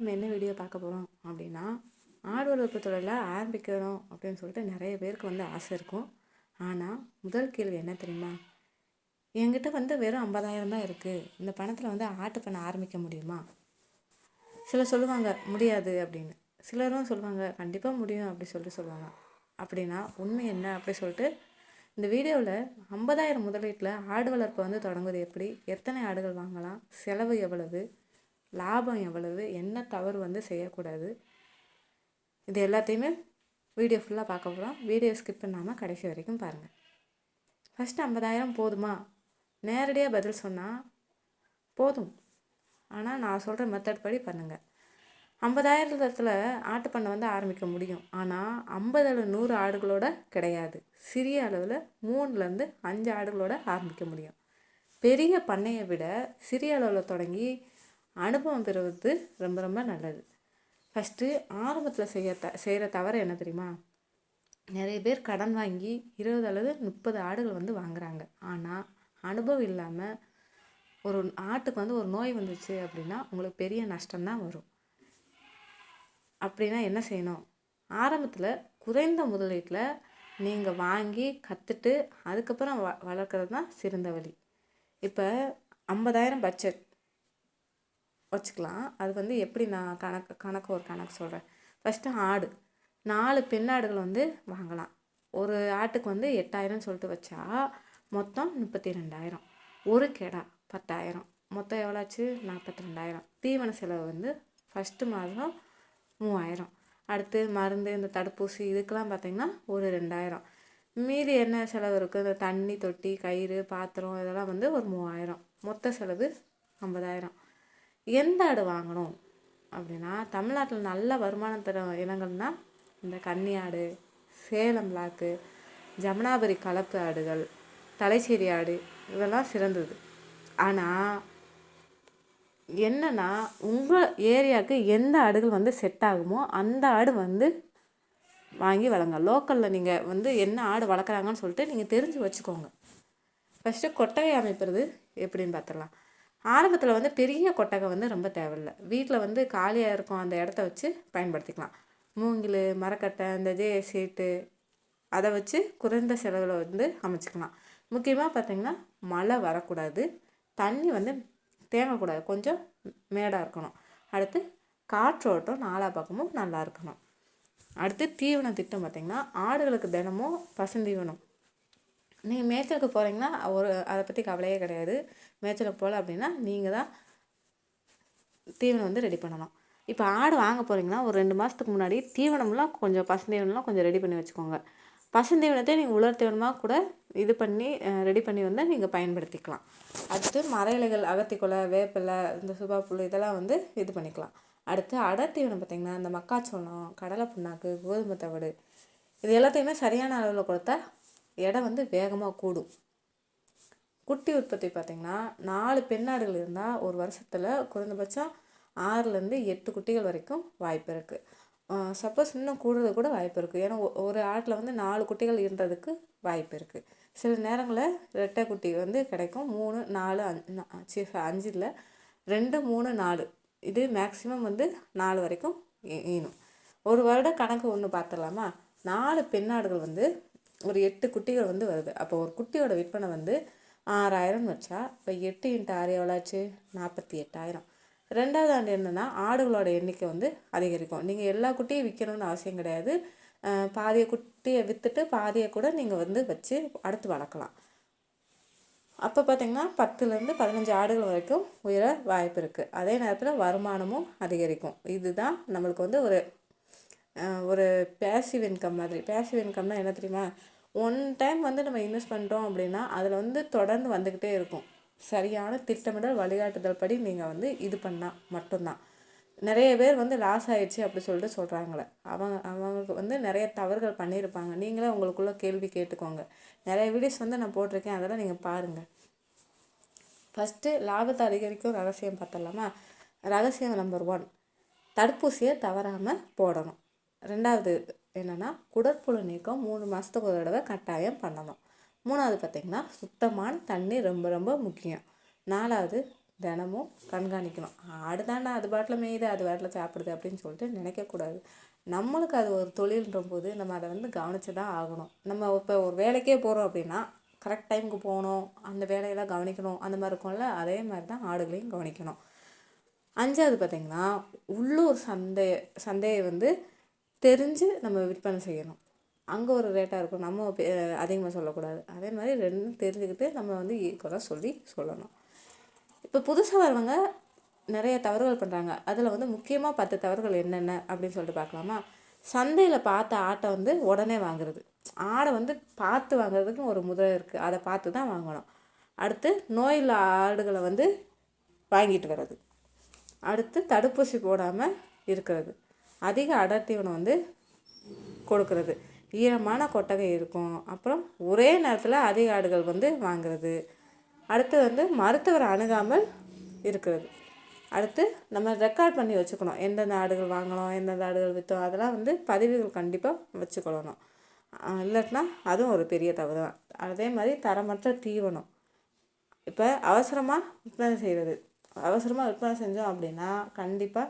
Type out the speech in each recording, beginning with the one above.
நம்ம என்ன வீடியோ பார்க்க போகிறோம் அப்படின்னா, ஆடு வளர்ப்பு தொழிலை ஆரம்பிக்கணும் அப்படின்னு சொல்லிட்டு நிறைய பேருக்கு வந்து ஆசை இருக்கும். ஆனால் முதல் கேள்வி என்ன தெரியுமா? என்கிட்ட வந்து வெறும் 50,000 தான் இருக்குது, இந்த பணத்தில் வந்து ஆட்டு பண்ண ஆரம்பிக்க முடியுமா? சிலர் சொல்லுவாங்க முடியாது அப்படின்னு, சிலரும் சொல்லுவாங்க கண்டிப்பாக முடியும் அப்படி சொல்லிட்டு சொல்லுவாங்க. அப்படின்னா உண்மை என்ன அப்படி சொல்லிட்டு இந்த வீடியோவில் 50,000 முதலீட்டில் ஆடு வளர்ப்பை வந்து தொடங்குவது எப்படி, எத்தனை ஆடுகள் வாங்கலாம், செலவு எவ்வளவு, லாபம் எவ்வளவு, என்ன தவறு வந்து செய்யக்கூடாது, இது எல்லாத்தையுமே வீடியோ ஃபுல்லாக பார்க்க போகிறோம். வீடியோ ஸ்கிப் பண்ணாமல் கடைசி வரைக்கும் பாருங்கள். ஃபஸ்ட்டு 50,000 போதுமா? நேரடியாக பதில் சொன்னால் போதும். ஆனால் நான் சொல்கிற மெத்தட் படி பண்ணுங்கள். 50,000 ஆட்டுப்பண்ணை வந்து ஆரம்பிக்க முடியும். ஆனால் 50-100 ஆடுகளோட கிடையாது. சிறிய அளவில் 3-5 ஆடுகளோட ஆரம்பிக்க முடியும். பெரிய பண்ணையை விட சிறிய அளவில் தொடங்கி அனுபவம் பெறுவது ரொம்ப ரொம்ப நல்லது. ஃபஸ்ட்டு ஆரம்பத்தில் செய்கிற தவறு என்ன தெரியுமா? நிறைய பேர் கடன் வாங்கி 20 அல்லது 30 ஆடுகள் வந்து வாங்குகிறாங்க. ஆனால் அனுபவம் இல்லாமல் ஒரு ஆட்டுக்கு வந்து ஒரு நோய் வந்துச்சு அப்படின்னா உங்களுக்கு பெரிய நஷ்டம்தான் வரும். அப்படின்னா என்ன செய்யணும்? ஆரம்பத்தில் குறைந்த முதலீட்டில் நீங்கள் வாங்கி கற்றுட்டு அதுக்கப்புறம் வளர்க்குறது தான் சிறந்த வழி. இப்போ 50,000 பட்ஜெட் வச்சுக்கலாம். அது வந்து எப்படி நான் கணக்கு சொல்கிறேன். ஃபஸ்ட்டு ஆடு 4 பெண்ணாடுகள் வந்து வாங்கலாம். ஒரு ஆட்டுக்கு வந்து 8,000 சொல்லிட்டு வச்சா மொத்தம் 32,000. ஒரு கெடா 10,000, மொத்தம் எவ்வளோ ஆச்சு? 42,000. தீவன செலவு வந்து ஃபஸ்ட்டு மாதம் 3,000. அடுத்து மருந்து, இந்த தடுப்பூசி இதுக்கெல்லாம் பார்த்திங்கன்னா ஒரு 2,000. மீதி என்ன செலவு இருக்குது? இந்த தண்ணி தொட்டி, கயிறு, பாத்திரம் இதெல்லாம் வந்து ஒரு 3,000. மொத்த செலவு 50,000. எந்த ஆடு வாங்கணும் அப்படின்னா, தமிழ்நாட்டில் நல்ல வருமானம் தர இனங்கள்னால் இந்த கன்னி ஆடு, சேலம் பிளாக்கு, ஜமுனாபரி கலப்பு ஆடுகள், தலைச்சேரி ஆடு இதெல்லாம் சிறந்தது. ஆனால் என்னன்னா உங்கள் ஏரியாவுக்கு எந்த ஆடுகள் வந்து செட் ஆகுமோ அந்த ஆடு வந்து வாங்கி வளங்க. லோக்கலில் நீங்கள் வந்து என்ன ஆடு வளர்க்குறாங்கன்னு சொல்லிட்டு நீங்கள் தெரிஞ்சு வச்சுக்கோங்க. ஃபஸ்ட்டு கொட்டகை அமைப்பது எப்படின்னு பார்த்துடலாம். ஆரம்பத்தில் வந்து பெரிய கொட்டகை வந்து ரொம்ப தேவையில்லை. வீட்டில் வந்து காலியாக இருக்கும் அந்த இடத்த வச்சு பயன்படுத்திக்கலாம். மூங்கில், மரக்கட்டை, இந்த சீட்டு அதை வச்சு குறைந்த செலவில் வந்து அமைச்சிக்கலாம். முக்கியமாக பார்த்திங்கன்னா மழை வரக்கூடாது, தண்ணி வந்து தேங்கக்கூடாது, கொஞ்சம் மேடாக இருக்கணும். அடுத்து காற்றோட்டம் நாலா பக்கமும் நல்லா இருக்கணும். அடுத்து தீவன திட்டம் பார்த்திங்கன்னா ஆடுகளுக்கு தினமும் பசுந்தீவனம். நீங்கள் மேய்ச்சலுக்கு போகிறீங்கன்னா அதை பற்றி கவலையே கிடையாது. மேய்ச்சலுக்கு போகல அப்படின்னா நீங்கள் தான் தீவனம் வந்து ரெடி பண்ணணும். இப்போ ஆடு வாங்க போகிறீங்கன்னா ஒரு 2 மாதத்துக்கு முன்னாடி தீவனம்லாம் கொஞ்சம் பசுந்தீவனம்லாம் கொஞ்சம் ரெடி பண்ணி வச்சுக்கோங்க. பசுந்தீவனத்தை நீங்கள் உலர் தீவனமாக கூட இது பண்ணி ரெடி பண்ணி வந்து நீங்கள் பயன்படுத்திக்கலாம். அடுத்து மர இலைகள், அகத்திக்குலை, வேப்பிலை, இந்த சுபா புல் இதெல்லாம் வந்து இது பண்ணிக்கலாம். அடுத்து அடர்த்தீவனம் பார்த்திங்கன்னா இந்த மக்காச்சோளம், கடலை புண்ணாக்கு, கோதுமை தவிடு இது எல்லாத்தையுமே சரியான அளவில் கொடுத்தா எடை வந்து வேகமாக கூடும். குட்டி உற்பத்தி பார்த்திங்கன்னா 4 பெண்ணாடுகள் இருந்தால் ஒரு வருஷத்தில் குறைந்தபட்சம் 6-8 குட்டிகள் வரைக்கும் வாய்ப்பு இருக்குது. சப்போஸ் இன்னும் கூடுறது கூட வாய்ப்பு இருக்குது. ஏன்னா ஒரு ஆட்டில் வந்து 4 குட்டிகள் இருந்ததுக்கு வாய்ப்பு இருக்குது. சில நேரங்களில் ரெட்டை குட்டி வந்து கிடைக்கும். 3, 4, 5 2, 3, 4 இது மேக்ஸிமம் வந்து 4 வரைக்கும் ஈனும். ஒரு வருட கணக்கு ஒன்று பார்த்துடலாமா? 4 பெண்ணாடுகள் வந்து ஒரு 8 குட்டிகள் வந்து வருது. அப்போ ஒரு குட்டியோட விற்பனை வந்து 6,000 வச்சா இப்போ 8 × 6 எவ்வளோச்சு? 48,000. 2வது ஆண்டு என்னென்னா ஆடுகளோட எண்ணிக்கை வந்து அதிகரிக்கும். நீங்கள் எல்லா குட்டியும் விற்கணும்னு அவசியம் கிடையாது. பாதியை குட்டியை விற்றுட்டு பாதியை கூட நீங்கள் வந்து வச்சு அடுத்து வளர்க்கலாம். அப்போ பார்த்திங்கன்னா 10-15 ஆடுகள் வரைக்கும் உயர வாய்ப்பு இருக்குது. அதே நேரத்தில் வருமானமும் அதிகரிக்கும். இதுதான் நம்மளுக்கு வந்து ஒரு பேசிவ் இன்கம் மாதிரி. பேசிவ் இன்கம்னா என்ன தெரியுமா? ஒன் டைம் வந்து நம்ம இன்வெஸ்ட் பண்ணுறோம் அப்படின்னா அதில் வந்து தொடர்ந்து வந்துக்கிட்டே இருக்கும். சரியான திட்டமிடல், வழிகாட்டுதல் படி நீங்கள் வந்து இது பண்ணால் மட்டும்தான். நிறைய பேர் வந்து லாஸ் ஆகிடுச்சு அப்படி சொல்லிட்டு சொல்கிறாங்களே, அவங்களுக்கு வந்து நிறைய தவறுகள் பண்ணியிருப்பாங்க. நீங்களே உங்களுக்குள்ளே கேள்வி கேட்டுக்கோங்க. நிறைய வீடியோஸ் வந்து நான் போட்டிருக்கேன், அதெல்லாம் நீங்கள் பாருங்கள். ஃபஸ்ட்டு லாபத்தை அதிகரிக்கும் ரகசியம் பார்த்துடலாமா? ரகசியம் நம்பர் 1, தடுப்பூசியை தவறாமல் போடணும். 2வது என்னென்னா குடற்புழு நீக்கம் 3 மாதத்துக்கு ஒரு தடவை கட்டாயம் பண்ணணும். 3வது பார்த்திங்கன்னா சுத்தமான தண்ணி ரொம்ப ரொம்ப முக்கியம். 4வது தினமும் கண்காணிக்கணும். ஆடு தாண்டா அது பாட்டில் மேயுது, அது பாட்டில் சாப்பிடுது அப்படின்னு சொல்லிட்டு நினைக்கக்கூடாது. நம்மளுக்கு அது ஒரு தொழில்ன்ற போது நம்ம அதை வந்து கவனித்து தான் ஆகணும். நம்ம இப்போ ஒரு வேலைக்கே போகிறோம் அப்படின்னா கரெக்ட் டைமுக்கு போகணும், அந்த வேலையெல்லாம் கவனிக்கணும், அந்த மாதிரி இருக்கும்ல. அதே மாதிரி தான் ஆடுகளையும் கவனிக்கணும். 5வது பார்த்திங்கன்னா, உள்ளூர் சந்தையை வந்து தெரிஞ்சு நம்ம விற்பனை செய்யணும். அங்கே ஒரு ரேட்டாக இருக்கும், நம்ம அதிகமாக சொல்லக்கூடாது. அதே மாதிரி ரெண்டும் தெரிஞ்சுக்கிட்டு நம்ம வந்து ஈக்குவலாக சொல்லணும். இப்போ புதுசாக வரவங்க நிறைய தவறுகள் பண்ணுறாங்க. அதில் வந்து முக்கியமாக 10 தவறுகள் என்னென்ன அப்படின்னு சொல்லிட்டு பார்க்கலாமா? சந்தையில் பார்த்த ஆட்டை வந்து உடனே வாங்குறது. ஆடை வந்து பார்த்து வாங்குறதுக்கு ஒரு முறை இருக்குது, அதை பார்த்து தான் வாங்கணும். அடுத்து நோயில் ஆடுகளை வந்து வாங்கிட்டு வர்றது. அடுத்து தடுப்பூசி போடாமல் இருக்கிறது. அதிக அடர்த்தீவனம் வந்து கொடுக்கறது. ஈரமான கொட்டகை இருக்கும். அப்புறம் ஒரே நேரத்தில் அதிக ஆடுகள் வந்து வாங்குறது. அடுத்து வந்து மருத்துவரை அணுகாமல் இருக்கிறது. அடுத்து நம்ம ரெக்கார்ட் பண்ணி வச்சுக்கணும், எந்தெந்த ஆடுகள் வாங்கணும், எந்தெந்த ஆடுகள் விற்றோம், அதெல்லாம் வந்து பதிவுகள் கண்டிப்பாக வச்சுக்கொள்ளணும். இல்லைன்னா அதுவும் ஒரு பெரிய தவறு தான். அதே மாதிரி தரமற்ற தீவனம். இப்போ அவசரமாக விற்பனை செய்கிறது. அவசரமாக விற்பனை செஞ்சோம் அப்படின்னா கண்டிப்பாக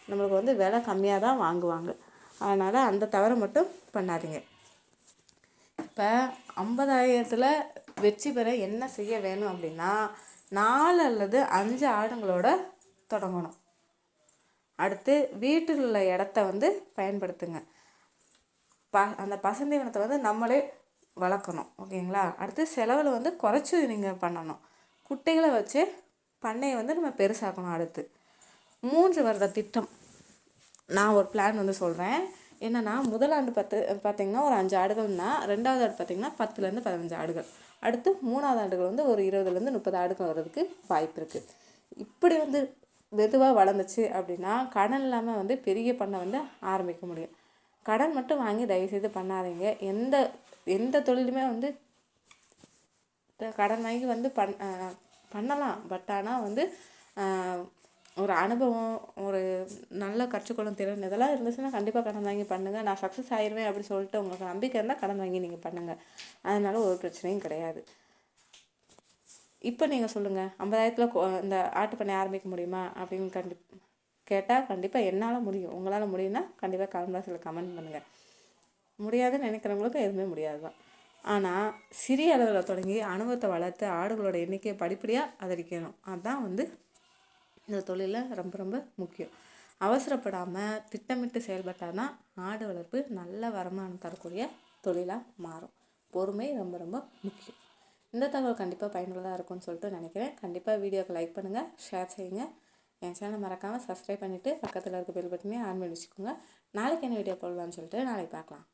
நம்மளுக்கு வந்து விலை கம்மியாக தான் வாங்குவாங்க. அதனால் அந்த தவறை மட்டும் பண்ணாதீங்க. இப்போ 50,000த்தில் வெற்றி பெற என்ன செய்ய வேணும் அப்படின்னா 4 அல்லது 5 ஆடுங்களோட தொடங்கணும். அடுத்து வீட்டில் உள்ள இடத்த வந்து பயன்படுத்துங்க. அந்த பசுந்தீவனத்தை வந்து நம்மளே வளர்க்கணும். ஓகேங்களா? அடுத்து செலவில் வந்து குறைச்சி நீங்கள் பண்ணணும். குட்டைகளை வச்சு பண்ணையை வந்து நம்ம பெருசாக்கணும். அடுத்து 3 வருட திட்டம். நான் ஒரு பிளான் வந்து சொல்கிறேன். என்னென்னா, முதலாண்டு பார்த்திங்கன்னா ஒரு 5 ஆடுகள்னா, 2வது ஆண்டு பார்த்திங்கன்னா 10லேருந்து 15 ஆடுகள். அடுத்து 3வது ஆண்டுகள் வந்து ஒரு 20லேருந்து 30 ஆடுகள் வர்றதுக்கு வாய்ப்பு இருக்குது. இப்படி வந்து மெதுவாக வளர்ந்துச்சு அப்படின்னா கடன் இல்லாமல் வந்து பெரிய பண்ணை வந்து ஆரம்பிக்க முடியும். கடன் மட்டும் வாங்கி தயவுசெய்து பண்ணாதீங்க. எந்த தொழிலுமே வந்து கடன் வாங்கி வந்து பண்ணலாம். பட் ஆனால் வந்து ஒரு அனுபவம், ஒரு நல்ல கற்றுக்கொள்ளும் திறன் இதெல்லாம் இருந்துச்சுன்னா கண்டிப்பாக கடன் வாங்கி பண்ணுங்கள். நான் சக்ஸஸ் ஆயிடுவேன் அப்படின்னு சொல்லிட்டு உங்களுக்கு நம்பிக்கை இருந்தால் கடன் வாங்கி நீங்கள் பண்ணுங்கள். அதனால ஒரு பிரச்சனையும் கிடையாது. இப்போ நீங்கள் சொல்லுங்கள், 50,000த்தில் இந்த ஆட்டு பண்ணை ஆரம்பிக்க முடியுமா அப்படின்னு கேட்டால் கண்டிப்பாக என்னால் முடியும். உங்களால் முடியும்னா கண்டிப்பாக கமெண்ட் பாக்ஸில் கமெண்ட் பண்ணுங்கள். முடியாதுன்னு நினைக்கிறவங்களுக்கு எதுவுமே முடியாது தான். ஆனால் சிறிய அளவில் தொடங்கி அனுபவத்தை வளர்த்து ஆடுகளோட எண்ணிக்கையை படிப்படியாக அதிகரிக்கணும். அதுதான் வந்து இந்த தொழிலில் ரொம்ப ரொம்ப முக்கியம். அவசரப்படாமல் திட்டமிட்டு செயல்பட்டால் தான் ஆடு வளர்ப்பு நல்ல வருமானம் தரக்கூடிய தொழிலாக மாறும். பொறுமை ரொம்ப ரொம்ப முக்கியம். இந்த தகவல் கண்டிப்பாக பயனுள்ளதாக இருக்கும்னு சொல்லிட்டு நினைக்கிறேன். கண்டிப்பாக வீடியோக்கு லைக் பண்ணுங்கள், ஷேர் செய்யுங்க. என் சேனலை மறக்காமல் சப்ஸ்கிரைப் பண்ணிவிட்டு பக்கத்தில் இருக்க பெல் பட்டனையும் ஆன் பண்ணி வச்சுக்கோங்க. நாளைக்கு என்ன வீடியோ போடலான்னு சொல்லிட்டு நாளைக்கு பார்க்கலாம்.